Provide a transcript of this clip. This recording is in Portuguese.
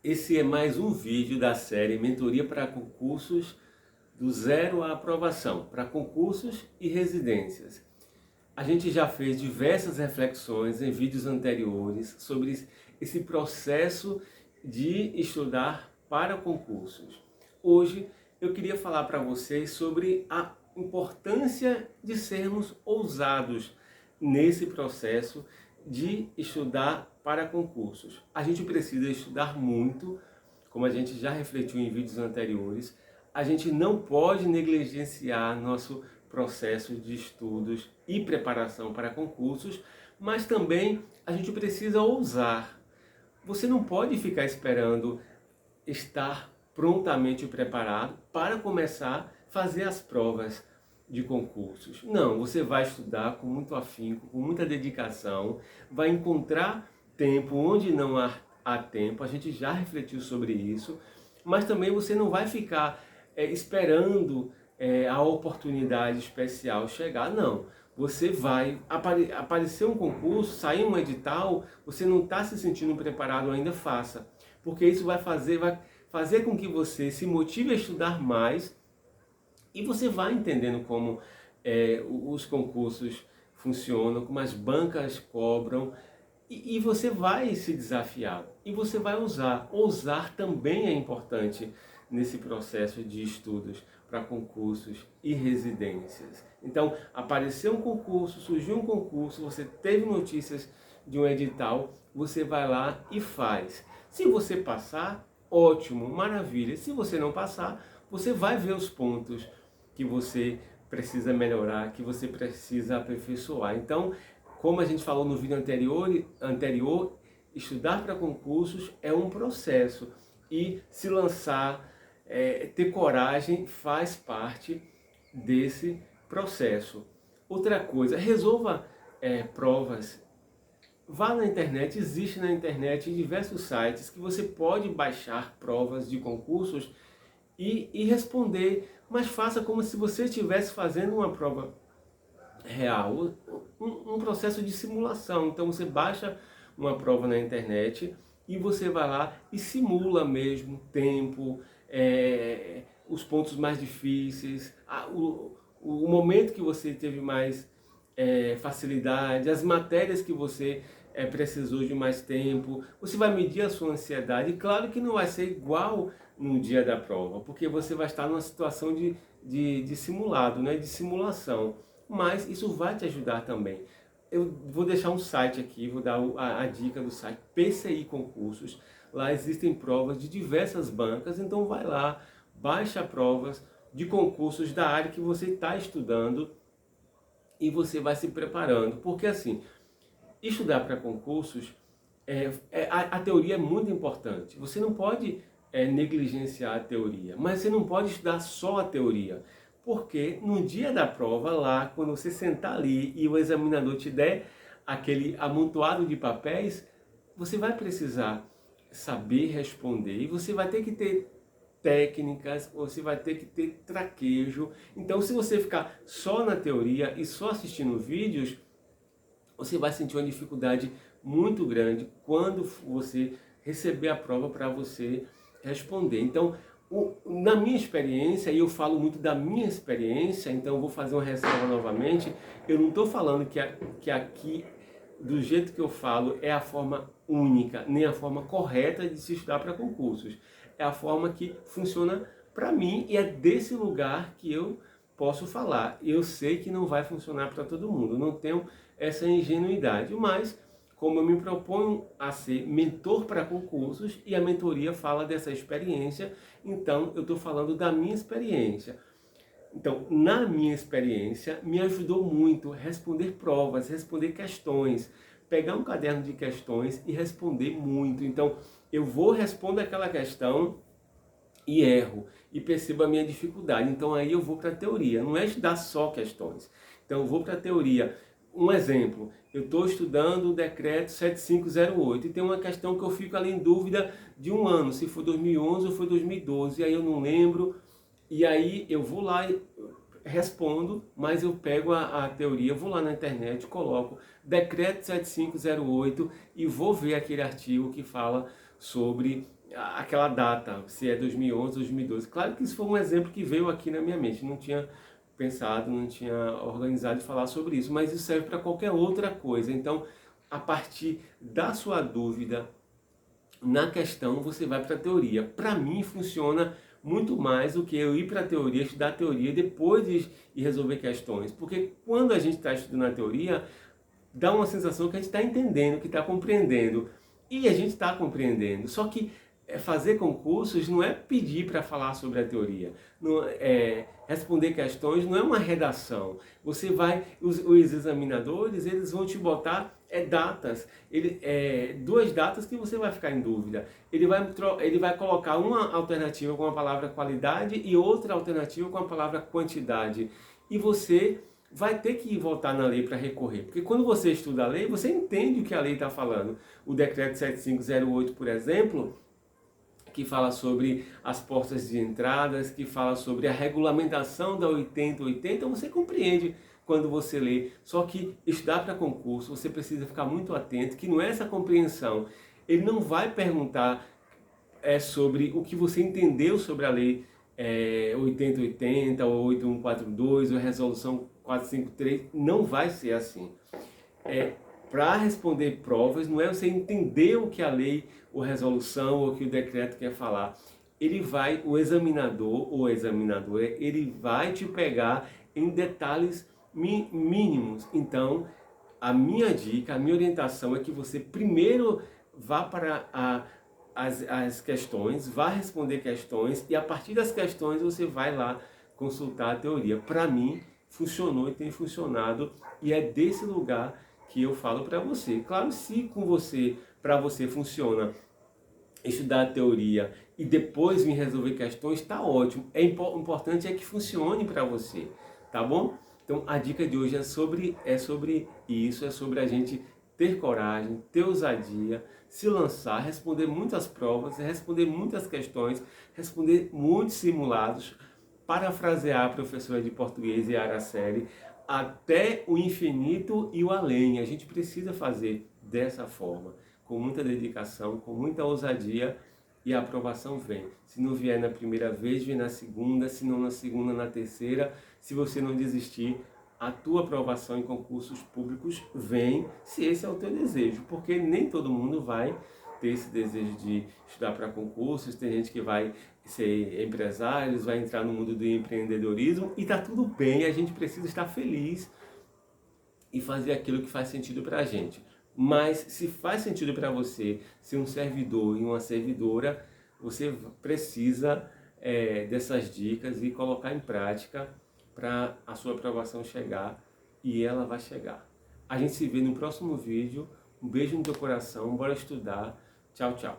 Esse é mais um vídeo da série Mentoria para concursos do zero à aprovação, para concursos e residências. A gente já fez diversas reflexões em vídeos anteriores sobre esse processo de estudar para concursos. Hoje eu queria falar para vocês sobre a importância de sermos ousados nesse processo de estudar para concursos. A gente precisa estudar muito, como a gente já refletiu em vídeos anteriores. A gente não pode negligenciar nosso processo de estudos e preparação para concursos, mas também a gente precisa ousar. Você não pode ficar esperando estar prontamente preparado para começar a fazer as provas de concursos. Não, você vai estudar com muito afinco, com muita dedicação, vai encontrar tempo onde não há tempo, a gente já refletiu sobre isso, mas também você não vai ficar esperando a oportunidade especial chegar, não. Você vai aparecer um concurso, sair um edital, você não está se sentindo preparado ainda, faça. Porque isso vai fazer com que você se motive a estudar mais e você vai entendendo como os concursos funcionam, como as bancas cobram, e você vai se desafiar, e você vai usar. Ousar também é importante nesse processo de estudos para concursos e residências. Então, apareceu um concurso, surgiu um concurso, você teve notícias de um edital, você vai lá e faz. Se você passar, ótimo, maravilha. Se você não passar, você vai ver os pontos que você precisa melhorar, que você precisa aperfeiçoar. Então, como a gente falou no vídeo anterior, estudar para concursos é um processo e se lançar, ter coragem faz parte desse processo. Outra coisa, resolva provas. Vá na internet, existe na internet diversos sites que você pode baixar provas de concursos e responder, mas faça como se você estivesse fazendo uma prova real, um processo de simulação. Então você baixa uma prova na internet e você vai lá e simula mesmo tempo, os pontos mais difíceis, o momento que você teve mais facilidade, as matérias que você precisou de mais tempo. Você vai medir a sua ansiedade. E claro que não vai ser igual no dia da prova, porque você vai estar numa situação de simulado, né? De simulação. Mas isso vai te ajudar também. Eu vou deixar um site aqui, vou dar a dica do site PCI Concursos. Lá existem provas de diversas bancas, então vai lá, baixa provas de concursos da área que você está estudando e você vai se preparando. Porque assim, estudar para concursos, a teoria é muito importante. Você não pode negligenciar a teoria, mas você não pode estudar só a teoria. Porque no dia da prova lá, quando você sentar ali e o examinador te der aquele amontoado de papéis, você vai precisar saber responder e você vai ter que ter técnicas, você vai ter que ter traquejo. Então, se você ficar só na teoria e só assistindo vídeos, você vai sentir uma dificuldade muito grande quando você receber a prova para você responder. Então, na minha experiência, e eu falo muito da minha experiência, então eu vou fazer uma ressalva novamente, eu não estou falando que aqui, do jeito que eu falo, é a forma única, nem a forma correta de se estudar para concursos. É a forma que funciona para mim e é desse lugar que eu posso falar. Eu sei que não vai funcionar para todo mundo, não tenho essa ingenuidade, mas como eu me proponho a ser mentor para concursos e a mentoria fala dessa experiência, então eu estou falando da minha experiência. Então, na minha experiência, me ajudou muito responder provas, responder questões, pegar um caderno de questões e responder muito. Então, eu vou responder aquela questão e erro, e percebo a minha dificuldade. Então, aí eu vou para a teoria, não é estudar só questões. Então, eu vou para a teoria. Um exemplo, eu estou estudando o decreto 7508 e tem uma questão que eu fico ali em dúvida de um ano, se foi 2011 ou foi 2012, e aí eu não lembro, e aí eu vou lá e respondo, mas eu pego a teoria, vou lá na internet, coloco decreto 7508 e vou ver aquele artigo que fala sobre aquela data, se é 2011, 2012. Claro que isso foi um exemplo que veio aqui na minha mente, não tinha pensado, não tinha organizado de falar sobre isso, mas isso serve para qualquer outra coisa. Então, a partir da sua dúvida na questão, você vai para a teoria. Para mim, funciona muito mais do que eu ir para a teoria, estudar a teoria e depois de resolver questões. Porque quando a gente está estudando a teoria, dá uma sensação que a gente está entendendo, que está compreendendo. E a gente está compreendendo. Só que fazer concursos não é pedir para falar sobre a teoria. Não, responder questões não é uma redação. Você vai, os examinadores, eles vão te botar datas, duas datas que você vai ficar em dúvida. Ele vai colocar uma alternativa com a palavra qualidade e outra alternativa com a palavra quantidade. E você vai ter que voltar na lei para recorrer. Porque quando você estuda a lei, você entende o que a lei está falando. O decreto 7508, por exemplo, que fala sobre as portas de entradas, que fala sobre a regulamentação da 8080, você compreende quando você lê. Só que estudar para concurso, você precisa ficar muito atento, que não é essa compreensão. Ele não vai perguntar sobre o que você entendeu sobre a lei 8080 ou 8142 ou resolução 453, não vai ser assim. Para responder provas, não é você entender o que a lei, ou resolução, ou que o decreto quer falar. O examinador ou examinadora, ele vai te pegar em detalhes mínimos. Então, a minha dica, a minha orientação é que você primeiro vá para as questões, vá responder questões e a partir das questões você vai lá consultar a teoria. Para mim, funcionou e tem funcionado e é desse lugar que eu falo para você. Claro, se para você funciona estudar a teoria e depois vir resolver questões, está ótimo. O importante é que funcione para você, tá bom? Então a dica de hoje é sobre isso, é sobre a gente ter coragem, ter ousadia, se lançar, responder muitas provas, responder muitas questões, responder muitos simulados, parafrasear a professora de português e Araceli, até o infinito e o além. A gente precisa fazer dessa forma, com muita dedicação, com muita ousadia, e a aprovação vem. Se não vier na primeira vez, vem na segunda, se não na segunda, na terceira. Se você não desistir, a tua aprovação em concursos públicos vem, se esse é o teu desejo, porque nem todo mundo vai ter esse desejo de estudar para concursos, tem gente que vai ser empresários, vai entrar no mundo do empreendedorismo e tá tudo bem, a gente precisa estar feliz e fazer aquilo que faz sentido para a gente. Mas se faz sentido para você ser um servidor e uma servidora, você precisa dessas dicas e colocar em prática para a sua aprovação chegar, e ela vai chegar. A gente se vê no próximo vídeo. Um beijo no teu coração, bora estudar. Tchau, tchau.